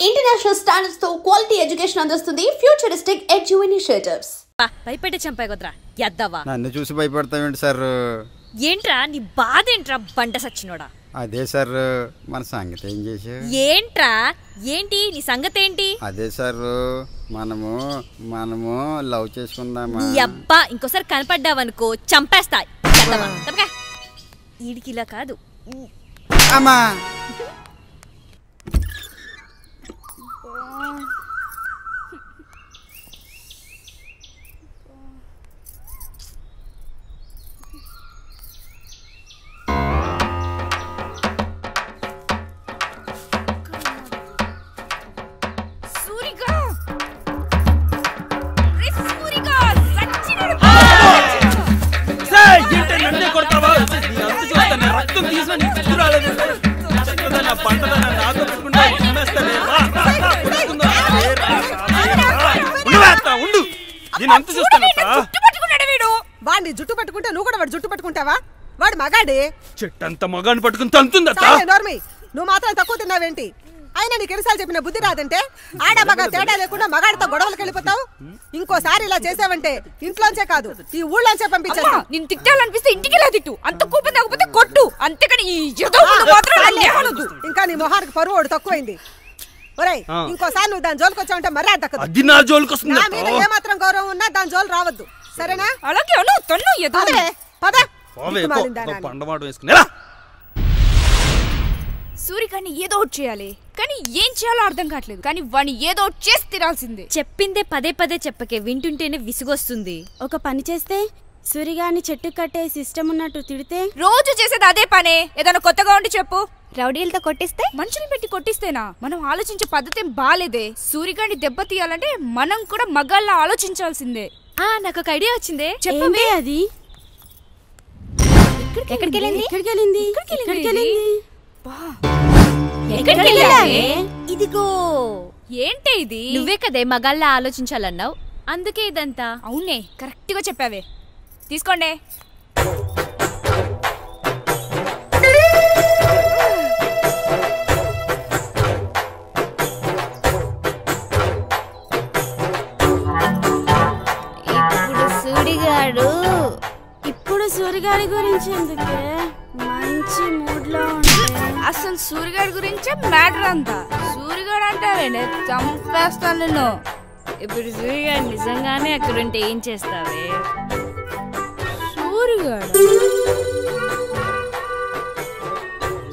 International standards తో quality education అందిస్తుంది futuristic edu initiatives. భయపెట్టే చంపాయి కుదరా ఎద్దవా. నన్ను చూసి భయపడతావేంటి సార్? ఏంట్రా నీ బాధ ఏంట్రా బంట సచ్చినోడా? అదే సార్ మన సంగతి ఏం చేసావు? ఏంట్రా ఏంటి నీ సంగతి ఏంటి? అదే సార్ మనము లవ్ చేసుకుందామా? నీ అబ్బా ఇంకోసారి కనపడ్డావనుకో చంపేస్తా. ఈడికి ఇలా కాదు అమ్మా. వాడిని జుట్టు పట్టుకుంటే నువ్వు కూడా వాడు జుట్టు పట్టుకుంటావా? వాడు మగాడే. చెట్టంత మగాన్ని పట్టుకుని తంతుందా? నువ్వు మాత్రం తక్కువ తిన్నావేంటి? అయినా నీకు ఎన్నిసార్లు చెప్పిన బుద్ధి రాదంటే ఆడ మగ తేడా లేకుండా మగాడితో గొడవలకు వెళ్ళిపోతావు. ఇంకోసారి ఇలా చేసావంటే ఇంట్లోంచే కాదు ఈ ఊళ్ళోంచే పంపించేస్తా. నేను తిట్టాలనిపిస్తే ఇంటికి ఇలా తిట్టు, అంత కోపం తగ్గకపోతే కొట్టు, అంతేకాని ఇంకా నీ మొహానికి పరువు తక్కువైంది. ఒరేయ్ ఇంకోసారి నువ్వు దాని జోలికి వచ్చావంటే మర్యాద దక్కదు. అది నా జోలికి వస్తుంది. నా మీద ఏమాత్రం గౌరవం ఉన్నా దాని జోలు రావద్దు, సరేనా? అలాగే పండవాడు వేసుకునేలా. సూర్యకాన్ని ఏదో ఒకటి చేయాలి, కానీ ఏం చేయాలో అర్థం కావట్లేదు. కానీ వాడిని ఏదో ఒకటి చేసి తినాల్సిందే. చెప్పిందే పదే పదే చెప్పకే, వింటుంటేనే విసుగొస్తుంది. ఒక పని చేస్తే సూరిగాని చెట్టు కట్టే సిస్టమ్ ఉన్నట్టు తిడితే రోజు చేసేది అదే పనే. ఏదైనా కొత్తగా ఉండి చెప్పు. రౌడీలతో కొట్టిస్తే, మనుషులు పెట్టి కొట్టిస్తేనా? మనం ఆలోచించే పద్ధతి ఏం బాలేదే. సూర్యగాన్ని దెబ్బ తీయాలంటే మనం కూడా మగాళ్ళ ఆలోచించాల్సిందే. నాకు ఒక ఐడియా వచ్చిందే. చెప్పే. అది ఇదిగో ఏంటి ఇది? నువ్వే కదే మగాళ్ళ ఆలోచించాలన్నావు, అందుకే ఇదంతా. అవునే, కరెక్ట్ గా చెప్పావే. తీసుకోండి. ఇప్పుడు సూరిగాడి గురించి ఎందుకే మంచి మూడ్ లో ఉంటే అసలు సూర్యగాడి గురించే మ్యాటర్ అంతా. సూర్యగాడు అంటావేంటి? చంపేస్తాను నిన్ను. ఇప్పుడు సూర్యగాడు నిజంగానే అక్కడుంటే ఏం చేస్తావే?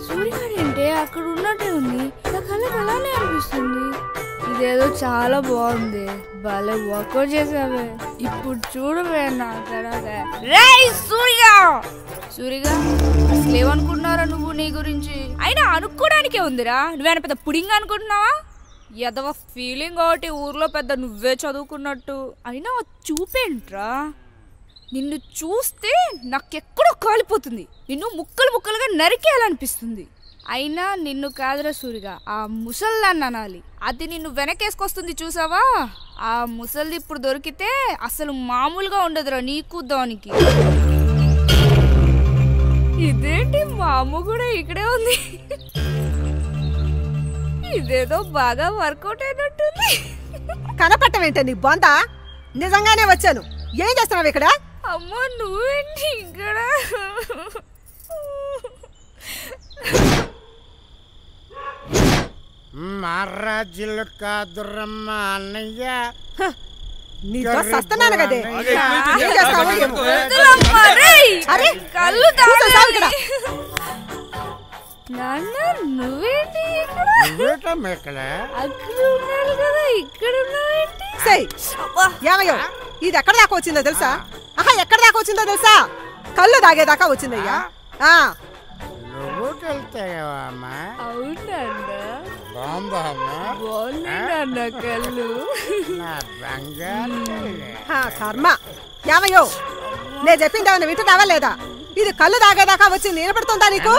సూర్యగాడు ఏంటి? అక్కడ ఉన్నట్టే ఉంది. నా కళ్ళకి అలానే అనిపిస్తుంది. ఇదేదో చాలా బాగుంది. భలే వర్కౌట్ చేసావే. ఇప్పుడు చూడవే నా సూర్యగా అసలు ఏమనుకుంటున్నారా నువ్వు నీ గురించి? అయినా అనుకోవడానికే ఉందిరా. నువ్వేనా పెద్ద పుడింగ్ అనుకుంటున్నావా? ఎదవ ఫీలింగ్ ఒకటి, ఊర్లో పెద్ద నువ్వే చదువుకున్నట్టు. అయినా చూపేంట్రా? నిన్ను చూస్తే నాకెక్కడో కాలిపోతుంది. నిన్ను ముక్కలు ముక్కలుగా నరికేయాలనిపిస్తుంది. అయినా నిన్ను కాదురా సూరిగా, ఆ ముసల్దాన్ని అనాలి. అది నిన్ను వెనకేసుకొస్తుంది చూసావా? ఆ ముసల్ది ఇప్పుడు దొరికితే అసలు మామూలుగా ఉండదురా నీకు దానికి. ఇదేంటి మా అమ్మ కూడా ఇక్కడే ఉంది. ఇదేదో బాగా వర్కౌట్ అయినట్టుంది. కనపట్టమేంటే నీ బొంద? నిజంగానే వచ్చాను. ఏం చేస్తున్నావు ఇక్కడ? అమ్మ నువ్వేంటి ఇక్కడ? మహారాజులు కాదురమ్మ అన్నయ్య. నీతో సస్తున్నాను కదే. నాన్న నువ్వేంటి ఇక్కడ? ఏమయ్యో ఇది ఎక్కడ దాకా వచ్చిందో తెలుసా? ఎక్కడ దాకా వచ్చిందో తెలుసా? కళ్ళు దాగేదాకా వచ్చిందయ్యా. కర్మ. ఏమయ్యో నేను చెప్పింది ఏమన్నా వింటున్నావా లేదా? ఇది కళ్ళు దాగేదాకా వచ్చింది. వినపడుతుందా నీకు?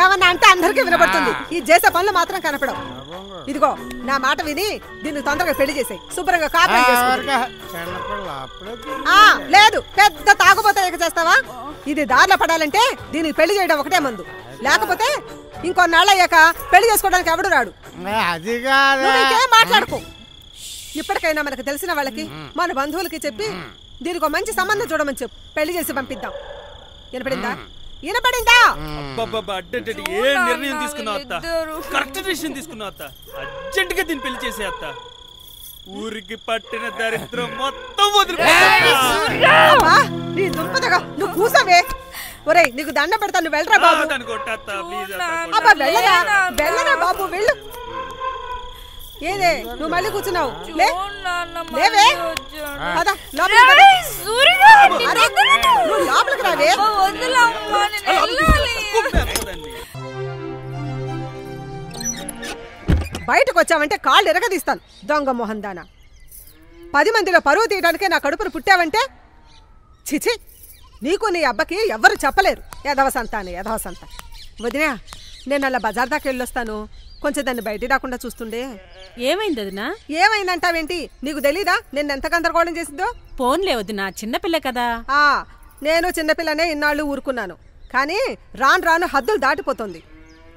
ఏమన్నా అంటే అందరికీ వినపడుతుంది. ఈ చేసే పనులు మాత్రం కనపడవు. ఇదిగో నా మాట విని దీన్ని తొందరగా పెళ్లి చేసాయి. శుభ్రంగా కాపురం చేసుకో. లేదు పెద్ద తాగుబోతే చేస్తావా? ఇది దారిలో పడాలంటే దీనికి పెళ్లి చేయడం ఒకటే మందు. లేకపోతే ఇంకొన్నాళ్ళు అయ్యాక పెళ్లి చేసుకోవడానికి ఎవడు రాడు. అది కాదు. నువ్వు ఇంకేం మాట్లాడుకో. ఇప్పటికైనా మనకు తెలిసిన వాళ్ళకి మన బంధువులకి చెప్పి దీనికి మంచి సంబంధం చూడమని చెప్పు, పెళ్లి చేసి పంపిద్దాం. వినపడిందా? వినపడిందా? ఏ నిర్ణయం తీసుకున్నావు అత్త? కరెక్ట్ డిసిషన్ తీసుకున్నావు అత్త. అర్జెంట్ గా దీన్ని పెళ్లి చేసే అత్త. ఊరికి పట్టిన దరిద్రం మొత్తం నువ్వు కూసావే. ఒరేయ్ నీకు దండ పెడతా, నువ్వు వెళ్ళరా బాబు. అబ్బా వెళ్ళరా, వెళ్ళరా బాబు, వెళ్ళు. ఏదే నువ్వు మళ్ళీ కూర్చున్నావు? లేవే, లోపలికి రావే. బయటకు వచ్చావంటే కాళ్ళు ఎరగదీస్తాను దొంగ మొహం దానా. 10 మందిలో పరువు తీయడానికే నా కడుపును పుట్టావంటే చిచి, నీకు నీ అబ్బకి ఎవ్వరు చెప్పలేరు. యదవసంత అని యదవసంత. వదినా, నేను అలా బజార్ దాకా వెళ్ళొస్తాను, కొంచెం దాన్ని బయట రాకుండా చూస్తుండే. ఏమైంది వదినా? ఏమైందంటావేంటి? నీకు తెలీదా నేను ఎంత గందరగోళం చేసిందో? ఫోన్లే వదినా, చిన్నపిల్ల కదా. నేను చిన్నపిల్లనే ఇన్నాళ్ళు ఊరుకున్నాను, కానీ రాను రాను హద్దులు దాటిపోతుంది.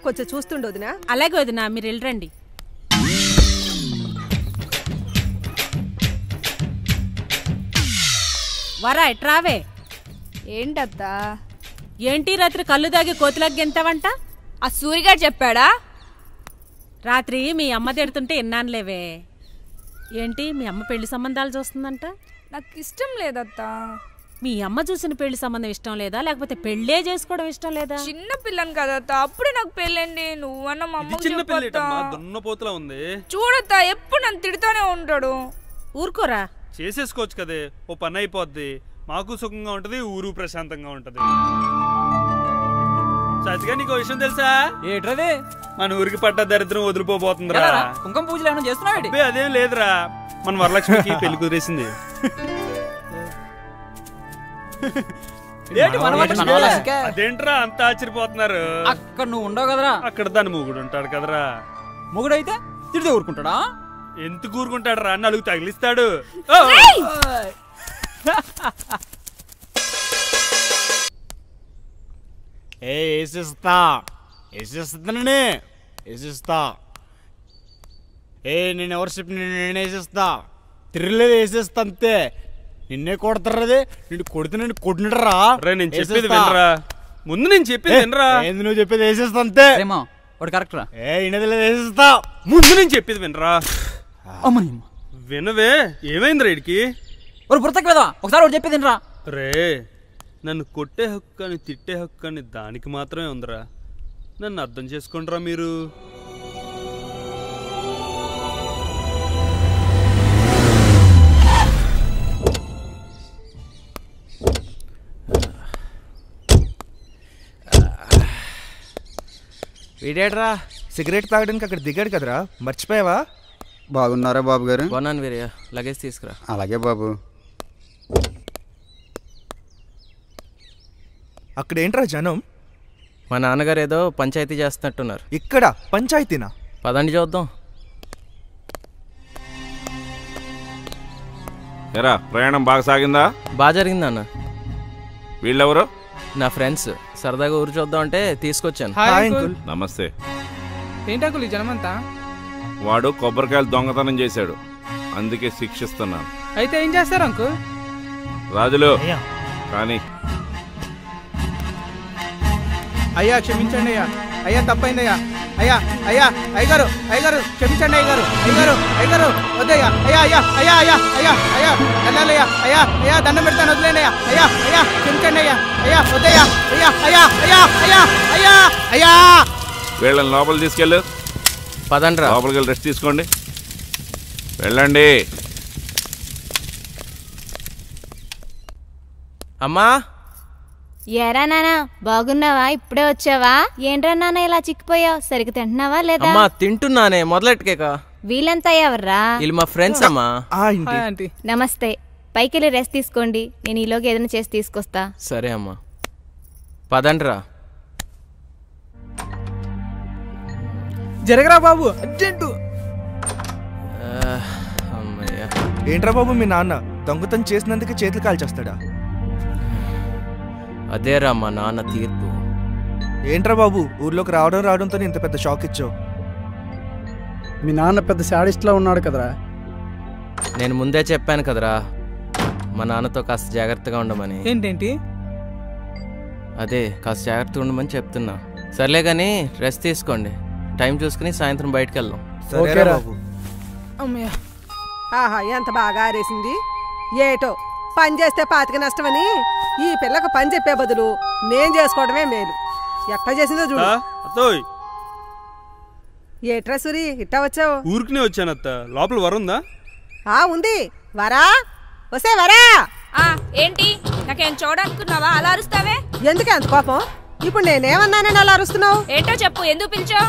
కొంచెం చూస్తుండే వదినా. అలాగే వదినా, మీరు వెళ్ళరండి. వరా ఎట్రావే. ఏంటత్తా? ఏంటి రాత్రి కళ్ళు దాగి కోతిలాగా గెంతావంట? ఆ సూరిగాడు చెప్పాడా? రాత్రి మీ అమ్మ తిడుతుంటే విన్నానులేవే. ఏంటి మీ అమ్మ పెళ్లి సంబంధాలు చూస్తుందంట? నాకు ఇష్టం లేదత్తా. మీ అమ్మ చూసిన పెళ్లి సంబంధం ఇష్టం లేదా, లేకపోతే పెళ్లే చేసుకోవడం ఇష్టం లేదా? చిన్న పిల్లని కదత్తా, అప్పుడే నాకు పెళ్ళండి. నువ్వన్న మా అమ్మ ఉంది చూడత్తా, ఎప్పుడు నన్ను తిడుతూనే ఉంటాడు. ఊరుకోరా, చేసేసుకోవచ్చు కదే, ఓ పని అయిపోద్ది. మాకు సుఖంగా ఉంటది, ఊరు ప్రశాంతంగా ఉంటది. సచిగా నీకు విషయం తెలుసా? ఏట్రది? మన ఊరికి పట్ట దరిద్రం వదిలిపోబోతుందిరా. కుంకుమ పూజలు ఏమైనా చేస్తున్నావు? అదేం లేదురా, మన వరలక్ష్మికి పెళ్లి కుదిరేసింది. అదేంట్రా అంత ఆశ్చర్యపోతున్నారు? అక్కడ నువ్వు ఉండవు కదరా. అక్కడ దాని మొగుడు ఉంటాడు కదరా. మొగుడైతే తిడితే ఊరుకుంటాడా? ఎంత ఊరుకుంటాడు రా, నలుగు తగిలిస్తాడు. నేను ఎవరు చెప్పి నేను వేసేస్తా, తిరగలేదు వేసేస్తా అంతే. నిన్నే కొడతారది, నిన్ను కొడితే నేను కొట్టినరా. నేను చెప్పేది వినరా, ముందు నేను చెప్పేది వినరా. ఏంది నువ్వు చెప్పేది వేసేస్తా అంతే. వాడు కరెక్ట్ రా. వేసేస్తా, ముందు నేను చెప్పేది వినరా. వినవే, ఏమైందిరా ఇడికి? బ్రతకు కదా, ఒకసారి వాడు చెప్పేది వినరా. రే, నన్ను కొట్టే హక్కు అని తిట్టే హక్కు అని దానికి మాత్రమే ఉందిరా. నన్ను అర్థం చేసుకుంటారా మీరు? వీడేట్రా సిగరెట్ తాగడానికి అక్కడ దిగాడు కదరా, మర్చిపోయావా? బాగున్నారా బాబు గారు? బాగున్నాను వీరయ్య, లగేజ్ తీసుకురా. అలాగే బాబు. అక్కడ ఏంట్రా జనం? మా నాన్నగారు ఏదో పంచాయతీ చేస్తున్నట్టున్నారు. ఇక్కడ పంచాయతీనా? పదండి చూద్దాం. ఎరా ప్రయాణం బాగా సాగిందా? బాగా జరిగింది అన్న. వీళ్ళెవరు? నా ఫ్రెండ్స్, సరదాగా ఊరు చూద్దాం అంటే తీసుకొచ్చాను. నమస్తే. ఏంటంకుల్ ఈ జనమంతా? వాడు కొబ్బరికాయలు దొంగతనం చేశాడు, అందుకే శిక్షిస్తున్నాను. అయితే ఏం చేస్తారు అంకుల్? రాజులు కానీ. అయ్యా క్షమించండి అయ్యా, అయ్యా తప్పైందయ్యా. అయ్యా అయ్యా అయ్యగారు, అయ్యగారు క్షమించండి అయ్యగారు, అయ్యగారు అయ్యగారు వద్దయ్యా. అయ్యా అయ్యా అయ్యా అయ్యా అయ్యా అయ్యా వెళ్ళాలయ్యా. అయ్యా అయ్యా దండం పెడతాను, వదిలేండి అయ్యా. అయ్యా అయ్యా క్షమించండి అయ్యా. అయ్యా వద్దయ్యా. అయ్యా అయ్యా అయ్యా అయ్యా అయ్యా అయ్యా. వీళ్ళని లోపలికి తీసుకెళ్ళు. పదండి రా, లోపలికి వెళ్ళి రెస్ట్ తీసుకోండి. వెళ్ళండి. అమ్మా. ఏరా నానా, బాగున్నావా? ఇప్పుడే వచ్చావా? ఏంట్రా నాన్న ఇలా చిక్కిపోయావు? సరిగ్గా తింటున్నావా లేదా? అమ్మా తింటున్నానే, మొదలెట్టుకేక. వీళ్ళంతా ఎవర్రా? వీళ్ళు మా ఫ్రెండ్స్ అమ్మా. నమస్తే. పైకి వెళ్ళి రెస్ట్ తీసుకోండి, నేను ఈలోగా ఏదైనా చేసి తీసుకొస్తా. సరే అమ్మా, పదండి రా. జరగరా బాబు, అర్జెంటు. అమ్మయ్యా. ఏంట్రా బాబు మీ నాన్న దొంగతనం చేసినందుకు చేతులు కాల్చేస్తాడా? అదేరా మా నాన్న తీర్పు. ఏంట్రా బాబు ఊర్లోకి రావడంతో ఇంత పెద్ద షాక్ ఇచ్చావు? మీ నాన్న పెద్ద శాడిస్ట్లా ఉన్నాడు కదరా. నేను ముందే చెప్పాను కదరా మా నాన్నతో కాస్త జాగ్రత్తగా ఉండమని. ఏంటేంటి? అదే కాస్త జాగ్రత్తగా ఉండమని చెప్తున్నా. సర్లే కానీ రెస్ట్ తీసుకోండి. టైం చూసుకుని సాయంత్రం బయటకు వెళ్దాం. సరేరా బాబు. అమ్మయ్య. ఆహా ఎంత బాగా ఆరేసింది. ఏటో పని చేస్తే పాతిక నష్టమని ఈ పిల్లకు పని చెప్పే బదులు నేను చేసుకోవడమే మేలు. ఎట్లా చేసిందో చూడు. ఏట్రా సూరి ఇట్టా వచ్చావు? ఊరికినే వచ్చాను అత్త. లోపల వరుందా? ఉంది. వరా వసే వరా. ఏంటి నాకేం చూడనుకున్నావా? అలా అరుస్తావే ఎందుకే అంత కోపం? ఇప్పుడు నేనేమన్నానని అలా అరుస్తున్నావు? ఏంటో చెప్పు. ఎందుకు పిలిచావు?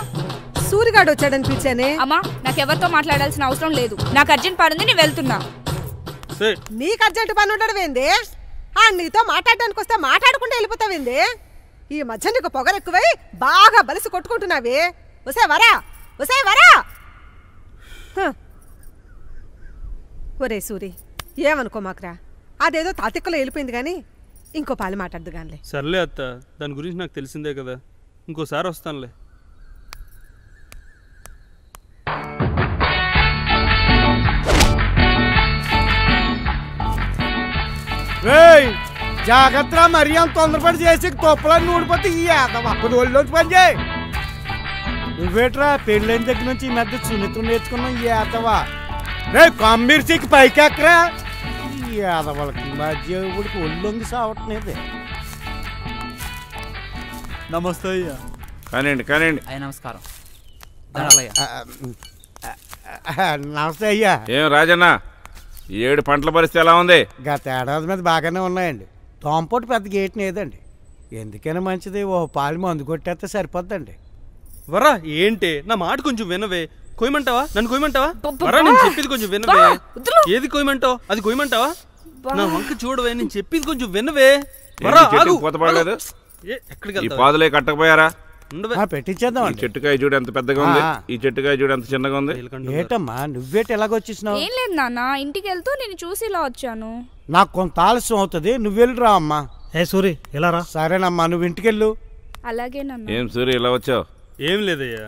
సూరిగాడు వచ్చాడని పిలిచానే. అమ్మా నాకెవరితో మాట్లాడాల్సిన అవసరం లేదు. నాకు అర్జెంట్ పని ఉంది, నేను వెళ్తున్నా. నీకు అర్జెంట్ పని ఉండడం ఏంది? నీతో మాట్లాడడానికి వస్తే మాట్లాడకుండా వెళ్ళిపోతావేంది? ఈ మధ్య నీకు పొగరెక్కువై బాగా బలిసి కొట్టుకుంటున్నావి. వసే వరా వసే వరా. ఒరే సూరి ఏమనుకో మాకురా. అదేదో తాతిక్కలో వెళ్ళిపోయింది కానీ ఇంకో పాలు మాట్లాడదు గానిలే. సర్లే అత్త, దాని గురించి నాకు తెలిసిందే కదా. ఇంకోసారి వస్తానులే. జాగ్రత్త, మరీ అంత తొందరపడి చేసి తొప్పలని ఊడిపోతే ఈ ఒళ్ళొచ్చి పని చేయి. నువ్వేట్రా పెళ్ళైన దగ్గర నుంచి ఈ మధ్య సున్నితం నేర్చుకున్నావు ఈ ఏదవా. రే కమ్మిర్చికి పైకి ఎక్కరా. ఈ ఏదవాళ్ళకి మధ్య ఊడికి ఒళ్ళొంగి సావట్లేదు. నమస్తే అయ్యా. కానివ్వండి. అయ్యా నమస్కారం. నమస్తే అయ్యా. ఏం రాజన్న, 7 పంటల పరిస్థితి ఎలా ఉంది? గత ఏడాది మీద బాగానే ఉన్నాయండి. తోంపోటు పెద్ద గేట్ లేదండి. ఎందుకైనా మంచిది ఓ పాలు మందు కొట్టేస్తే సరిపోద్దండి. వరా ఏంటి నా మాట కొంచెం వినవే. కొయ్యమంటావా? నన్ను కొయ్యమంటావా? వరా నేను చెప్పేది కొంచెం వినవే. ఏది కొయ్యమంటావు? అది కొయ్యమంటావా? నా వంక చూడవే, నేను చెప్పేది కొంచెం వినవే. వరా పోతపడలేదు. ఈ పాదులే కట్టకపోయారా? పెట్టించేద్దాం. ఈ చెట్టుకాయ చూడు ఎంత పెద్దగా ఉంది, ఈ చెట్టుకాయ చూడు ఎంత చిన్నగా ఉంది. ఏటమ్మా నువ్వేటి ఎలాగొచ్చేసినావు? ఏం లేదు నాన్న, ఇంటికి వెళ్తూ నేను చూసి ఇలా వచ్చాను. నాకు కొంత ఆలస్యం అవుతుంది, నువ్వు వెళ్ళిరా అమ్మా. సూరి ఎలా రా. సరేనమ్మా నువ్వు ఇంటికెళ్ళు. అలాగే నాన్న. ఏం సూరి ఇలా వచ్చావు? ఏం లేదయ్యా,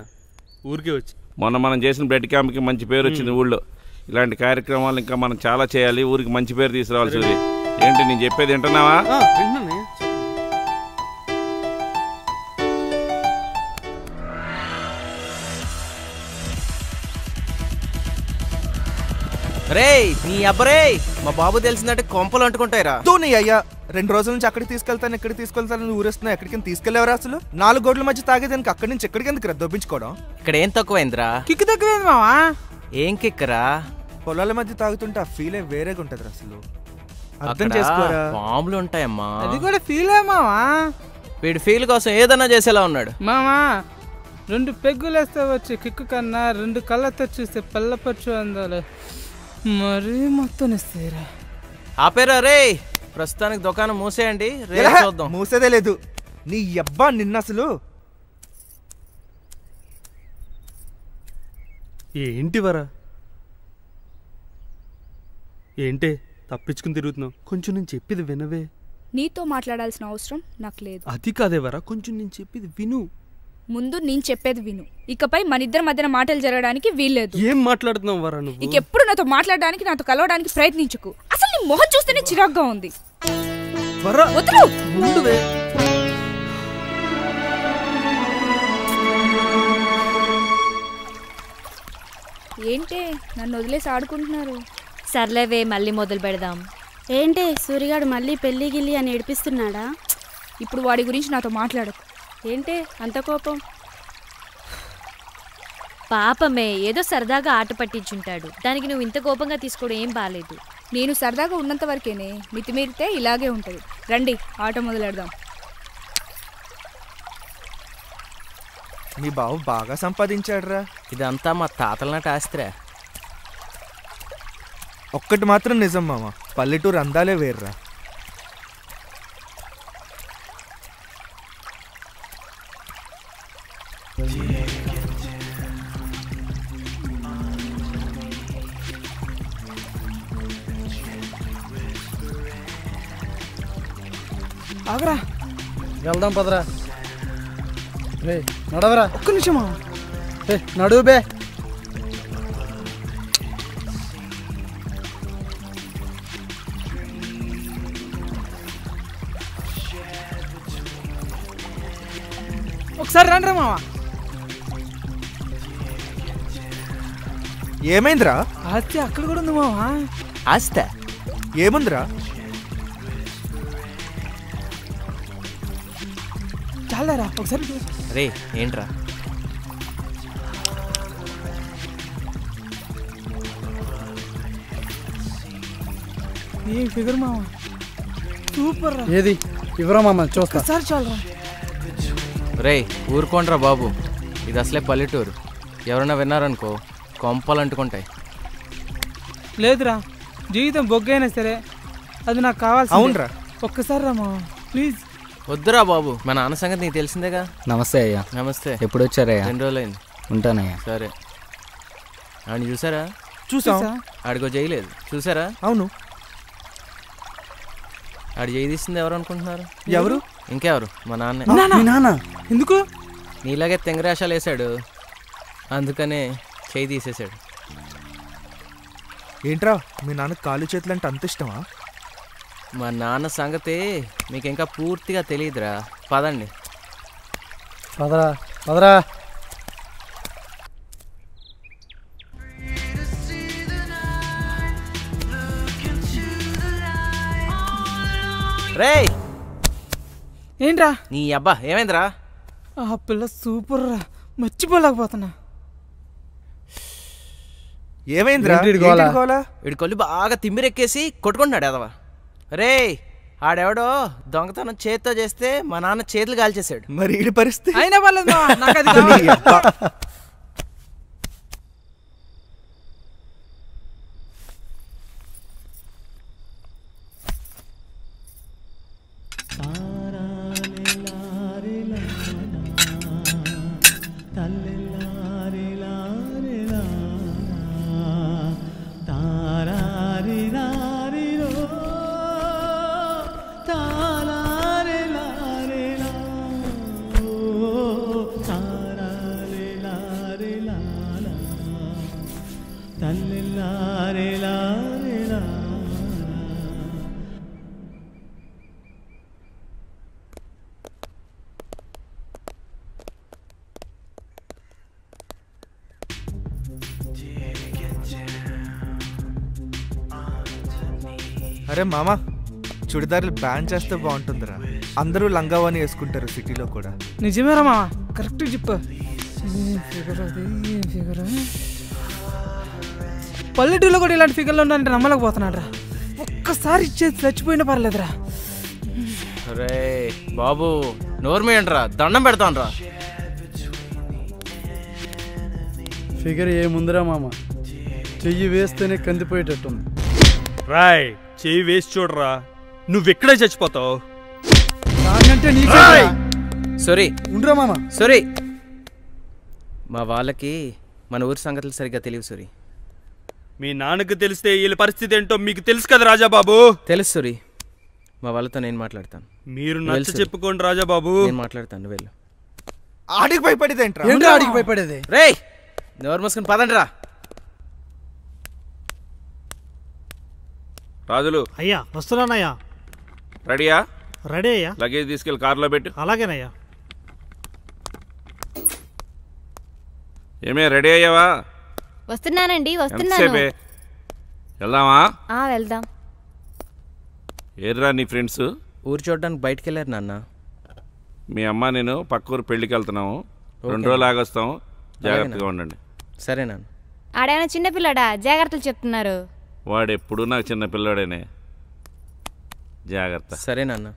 ఊరికే వచ్చి. మొన్న మనం చేసిన బ్లడ్ క్యాంప్కి మంచి పేరు వచ్చింది ఊళ్ళో. ఇలాంటి కార్యక్రమాలు ఇంకా మనం చాలా చేయాలి, ఊరికి మంచి పేరు తీసుకురావాలి. సూరి ఏంటి నేను చెప్పేది వింటున్నావా? రే నీ అబ్బరే, మా బాబు తెలిసిందంటే కొంపలు అంటుకుంటాయిరా. నీ అయ్యా 2 రోజుల నుంచి అక్కడికి తీసుకెళ్తాను ఇక్కడికి తీసుకెళ్తాను ఊరేస్తున్నా. ఎక్కడికి తీసుకెళ్లేవరా? అసలు 4 గోడ్ల మధ్య తాగేదానికి అక్కడి నుంచి ఎక్కడికి ఎందుకు దొబ్బించుకోవడం? ఇక్కడ ఏం తక్కువైందిరా? కిక్కు తక్కువైంది మావా. ఏం కిక్కరా? పొలాల మధ్య తాగుతుంటే ఆ ఫీలే వేరేగా ఉంటది అసలు. అర్థం చేసుకోరా. బాంబులు ఉంటాయమ్మా. అది కూడా ఫీలే మావా. వీడి ఫీల్ కోసం ఏదన్నా చేసేలా ఉన్నాడు మామా. 2 పెగ్గులు వేస్తే వచ్చి కిక్కు కన్నా 2 కళ్ళతో చూస్తే పల్లపచ్చు అందాలి. మరీ మొత్తం ఇస్తారా? ఆపేరా రే. ప్రస్తుతానికి దుకాణం మూసేయండి, రేపు చూద్దాం. మూసేదే లేదు నీ అబ్బా. నిన్న అసలు ఏంటి వరా? ఏంటే తప్పించుకుని తిరుగుతున్నావు? కొంచెం నేను చెప్పేది వినవే. నీతో మాట్లాడాల్సిన అవసరం నాకు లేదు. అది కాదే వరా, కొంచెం నేను చెప్పేది విను. ముందు నేను చెప్పేది విను. ఇకపై మన ఇద్దరి మధ్యన మాటలు జరగడానికి వీల్లేదు. ఏం మాట్లాడుతున్నావు వరా నువ్వు? ఇంకెప్పుడు నాతో మాట్లాడడానికి, నాతో కలవడానికి ప్రయత్నించకు. అసలు నీ మొహం చూస్తేనే చిరాగ్గా ఉంది. వరా వదులు. ముందువే. ఏంటే నన్ను వదిలేసి ఆడుకుంటున్నారు? సర్లేవే మళ్ళీ మొదలు పెడదాం. ఏంటి సూరిగాడు మళ్ళీ పెళ్లి గిల్లి అని ఏడిపిస్తున్నాడా? ఇప్పుడు వాడి గురించి నాతో మాట్లాడకు. ఏంటి అంత కోపం? పాపమే, ఏదో సరదాగా ఆట పట్టించుంటాడు. దానికి నువ్వు ఇంత కోపంగా తీసుకోవడం ఏం బాలేదు. నేను సరదాగా ఉన్నంత వరకేనే, మితిమీరితే ఇలాగే ఉంటుంది. రండి ఆట మొదలెడదాం. మీ బావు బాగా సంపాదించాడురా. ఇదంతా మా తాతల నాటి ఆస్తిరా. ఒక్కటి మాత్రం నిజం మామ, పల్లెటూరు అందాలే వేర్రా. ఆగరా, వెళ్దాం పదరా. రే నడవరా. ఒక్క నిమిషమా. నడువు బే. ఒకసారి రండి మావా. ఏమైందిరా? ఆస్తి అక్కడ కూడా ఉంది మావా. ఆస్తి ఏముందిరా? చాలారా ఒకసారి. రే ఏంట్రా? ఏం ఫిగర్ మావా, సూపర్ రా. ఏది ఇవ్వరా మామ చూస్తా. ఒకసారి చాలరా. రే ఊరుకోండ్రా బాబు, ఇది అసలే పల్లెటూరు. ఎవరైనా విన్నారనుకో కొంపలు అంటుకుంటాయి. లేదురా, జీవితం బొగ్గైనా సరే అది నాకు కావాల్సి. అవునరా, ఒక్కసారి రా మావా ప్లీజ్. వద్దురా బాబు, మా నాన్న సంగతి నీకు తెలిసిందేగా. నమస్తే అయ్యా. నమస్తే. ఎప్పుడు వచ్చారయ్యా? 2 రోజులైంది. ఉంటానయ్యా. సరే. ఆడిని చూసారా? చూసా. ఆడికో చేయలేదు చూసారా? అవును. ఆడి చేయి తీసింది ఎవరు అనుకుంటున్నారు? ఎవరు? ఇంకెవరు, మా నాన్నే. నాన్న ఎందుకు? నీలాగే తెంగరాశాలు వేసాడు, అందుకనే చేయి తీసేశాడు. ఏంట్రా మీ నాన్న కాలు చేతులు అంటే అంత ఇష్టమా? మా నాన్న సంగతి మీకు ఇంకా పూర్తిగా తెలియదురా. పదండి. పదరా పదరా. రే ఏంట్రా? నీ అబ్బా ఏమైందిరా? ఆ పిల్ల సూపర్ రా, మర్చిపోలేకపోతున్నా. ఏమైందిరా? వీడి కొల్లు బాగా తిమ్మిరెక్కేసి కొట్టుకుంటున్నాడు ఎదవా. రే ఆడెవడో దొంగతనం చేత్తో చేస్తే మా నాన్న చేతులు కాల్చేసాడు. మరి వీడి పరిస్థితి అయినా పర్లేదు నాకు అది కావాలి. అరే మామా, చుడిదార్లు బ్యాన్ చేస్తే బాగుంటుందిరా. అందరూ లంగావాణి వేసుకుంటారు సిటీలో కూడా. నిజమేరా మావా, కరెక్ట్ చెప్పు. పల్లెటూరులో కూడా ఇలాంటి ఫిగర్లు ఉన్నాయంటే నమ్మలేకపోతున్నాడు రా. ఒక్కసారి ఇచ్చేది చచ్చిపోయినా పర్లేదురా. రే బాబు నోర్మేయండిరా, దండం పెడతాను రా. ఫిగర్ ఏముందిరా మామ, చెయ్యి వేస్తేనే కందిపోయేటట్టుంది. రాయ్ చెయ్యి వేసి చూడరా, నువ్వెక్కడే చచ్చిపోతావు. సారీ ఉండరా మామ. సారీ, మా వాళ్ళకి మన ఊరి సంగతులు సరిగ్గా తెలియవు సూరి. మీ నాన్నకు తెలిస్తే వీళ్ళ పరిస్థితి ఏంటో మీకు తెలుసు కదా రాజాబాబు. తెలుసు సూరి, మా వాళ్ళతో నేను మాట్లాడతాను. మీరు నచ్చ చెప్పుకోండి రాజాబాబు. నేను మాట్లాడతాను, వెళ్ళు. ఆడికి భయపడేది ఏంట్రా? ఆడికి భయపడేది? రే నోరు మూసుకుని పదండి రా. రాజులు అయ్యా వస్తున్నానయ్యా. రెడీయా? రెడీ అయ్యా. లగేజ్ తీసుకెళ్ళి కార్లో పెట్టు. అలాగేనయ్యా. ఏమే రెడీ అయ్యావా? వస్తున్నానండి, వస్తున్నాను. వెళ్దామా? వెళ్దాం. ఏర్రా నీ ఫ్రెండ్స్? ఊరు చూడడానికి బయటికి వెళ్ళారు నాన్న. మీ అమ్మ నేను పక్క ఊరు పెళ్ళికి వెళ్తున్నాము, 2 రోజులు ఆగొస్తాం, జాగ్రత్తగా ఉండండి. సరే నాన్న. ఆడేమైనా చిన్నపిల్లడా, జాగ్రత్తలు చెప్తున్నారు. వాడు ఎప్పుడు నాకు చిన్న పిల్లాడేనే, జాగ్రత్త. సరే నాన్న.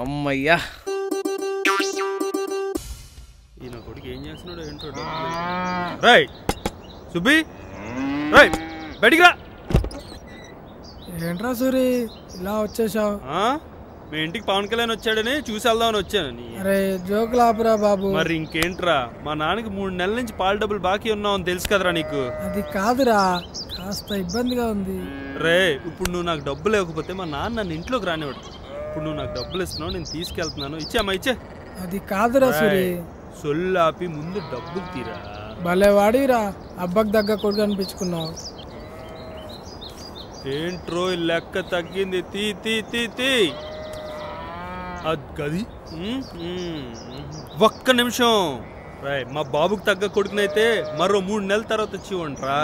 అమ్మయ్యా, ఈయన కొడుకు ఏం చేస్తున్నాడు ఏంటో. రై సుబ్బి, రై బయటికి రా. ఏంట్రా సూరి ఇలా వచ్చేసావు? మీ ఇంటికి పవన్ కళ్యాణ్ వచ్చాడని చూసి వెళ్దామని వచ్చాను. అరే జోకులు ఆపురా బాబు. మరి ఇంకేంట్రా, మా నాన్నకి 3 నెలల నుంచి పాల డబ్బులు బాకీ ఉన్నావని తెలుసు కదరా నీకు. అది కాదురా, కాస్త ఇబ్బందిగా ఉంది. రే ఇప్పుడు నువ్వు నాకు డబ్బు లేకపోతే మా నాన్న నన్ను ఇంట్లోకి రానివాడు. ఇప్పుడు నువ్వు నాకు డబ్బులు ఇస్తున్నావు, నేను తీసుకెళ్తున్నాను. ఇచ్చామా? ఇచ్చే. అది కాదురా సూరి. సొల్లాపి ముందు డబ్బులు తీరా. భలే వాడిరా, అబ్బకు దగ్గర కొడుకు అనిపించుకున్నావు. ఏంట్రో లెక్క తగ్గింది. తీ తీ తీ తీ అది ఒక్క నిమిషం. మా బాబుకు తగ్గ కొడుకునైతే మరో 3 నెలల తర్వాత వచ్చి ఇవ్వండిరా.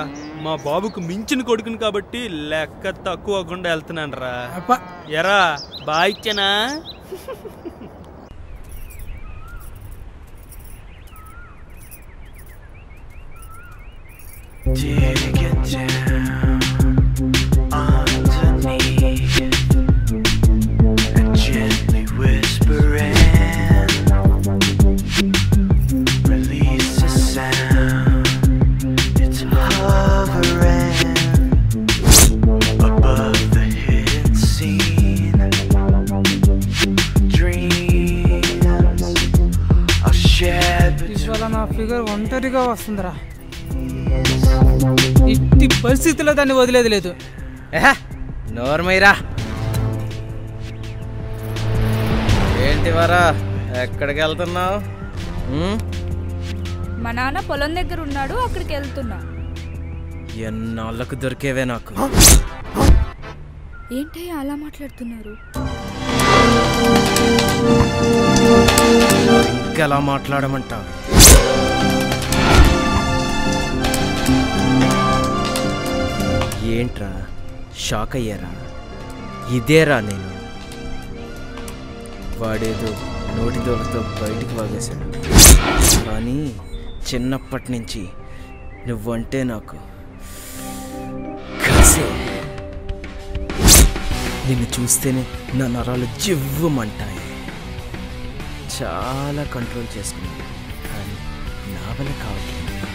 మా బాబుకు మించిన కొడుకుని కాబట్టి లెక్క తక్కువ అవ్వకుండా వెళ్తున్నాను రా. ఎరా బాయిచ్చనా? నా ఫిగర్ ఒంటరిగా వస్తుందిరా. ఇట్టి పరిస్థితిలో దాన్ని వదిలేదు లేదు. నోర్మైరా. ఏంటి వరా, ఎక్కడికి వెళ్తున్నావు? మా నాన్న పొలం దగ్గర ఉన్నాడు, అక్కడికి వెళ్తున్నా. ఎన్నాళ్ళకు దొరికేవే నాకు. ఏంటయ్యా అలా మాట్లాడుతున్నారు? ఇంకెలా మాట్లాడమంటావు? ఏంట్రా షాక్ అయ్యారా? ఇదేరా నేను. వాడేదో నోటి దోలతో బయటికి వాగేశాడు, కానీ చిన్నప్పటి నుంచి నువ్వంటే నాకు కసే. నిన్ను చూస్తేనే నా నరాలు జివ్వమంటాయి. చాలా కంట్రోల్ చేసుకున్నాను, కానీ నా వల్ల కావట్లేదు.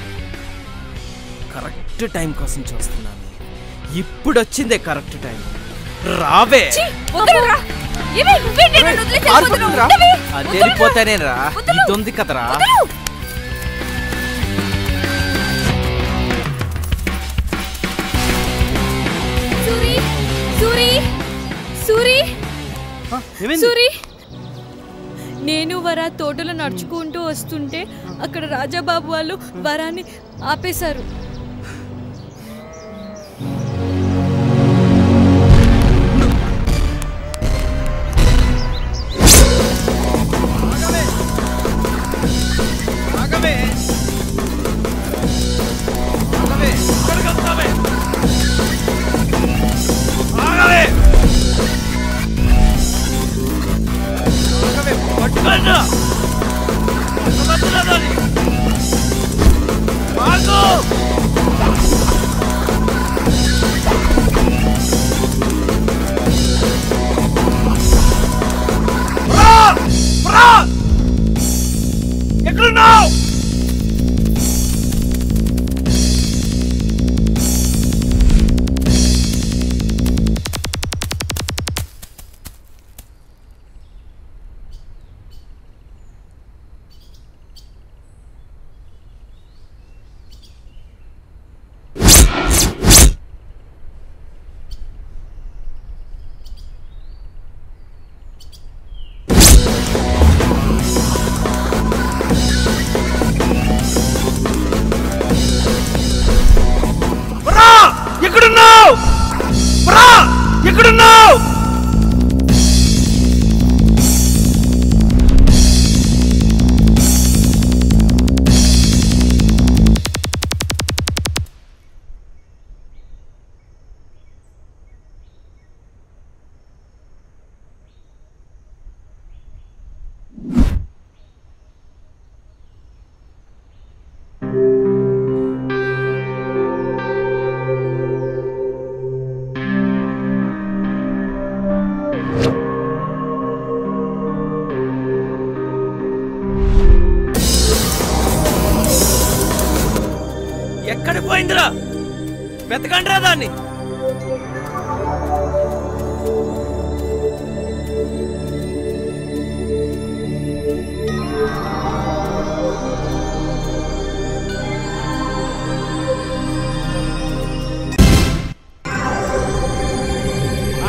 కరెక్ట్ టైం కోసం చూస్తున్నాను. ఇప్పుడు వచ్చిందే కరెక్ట్ టైం. రావే. అది వెళ్ళిపోతానే రా. ఇది ఉంది కదరా. నేను వరా తోటలో నడుచుకుంటూ వస్తుంటే అక్కడ రాజాబాబు వాళ్ళు వరాన్ని ఆపేశారు. ఎక్కడున్నావు? ఎక్కడికి పోయిందిరా? వెతకండిరా దాన్ని.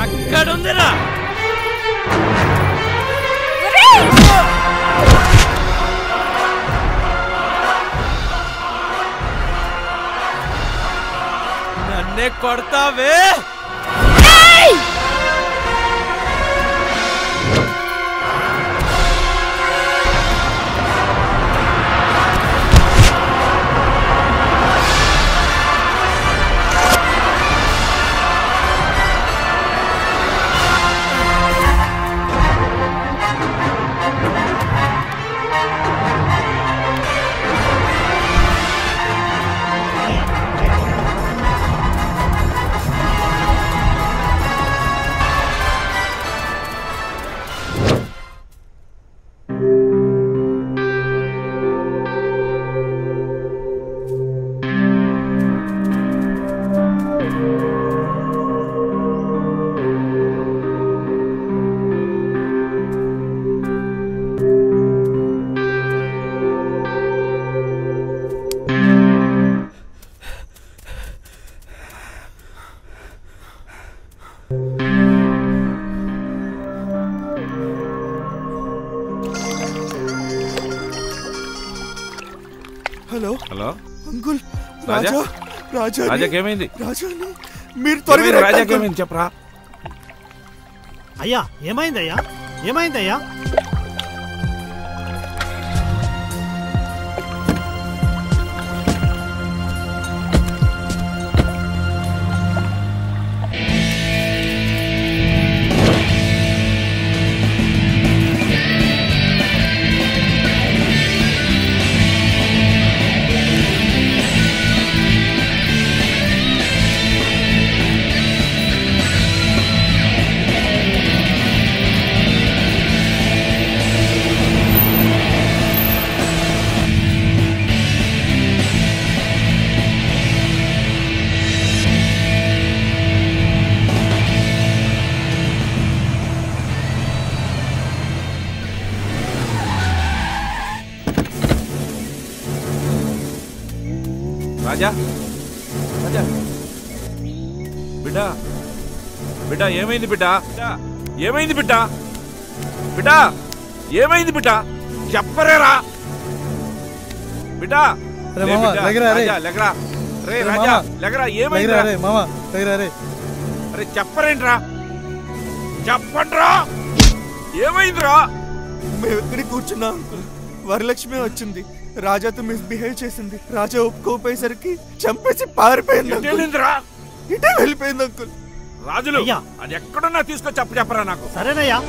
అక్కడుందిరా. భలే కొడతావే. Hello hello uncle. Raja Raja రాజాకేమైంది? రాజాని మీరు త్వరగా రాజాకేమైంది చెప్పరా? అయ్యా ఏమైందయ్యా? ఏమైందయ్యా? రాజా రాజా బిడ్డా బిడ్డా ఏమైంది బిడ్డా? ఏమైంది బిడ్డా? బిడ్డా ఏమైంది బిడ్డా? చెప్పరేరా బిడ్డా. లెగరా రే రాజా, లెగరా. ఏమైంది అరే చెప్పరేంట్రా? చెప్పండ్రా ఏమైందిరా? మేము ఎక్కడికి కూర్చున్నా అంకుల్, వరలక్ష్మి వచ్చింది. రాజాతో మిస్బిహేవ్ చేసింది. రాజా ఒప్పుకోపోయేసరికి చంపేసి పారిపోయింది. ఇటే వెళ్ళిపోయింది అంకుల్. రాజులు అది ఎక్కడున్నా తీసుకొచ్చి చెప్పరా నాకు. సరేనయ్యా.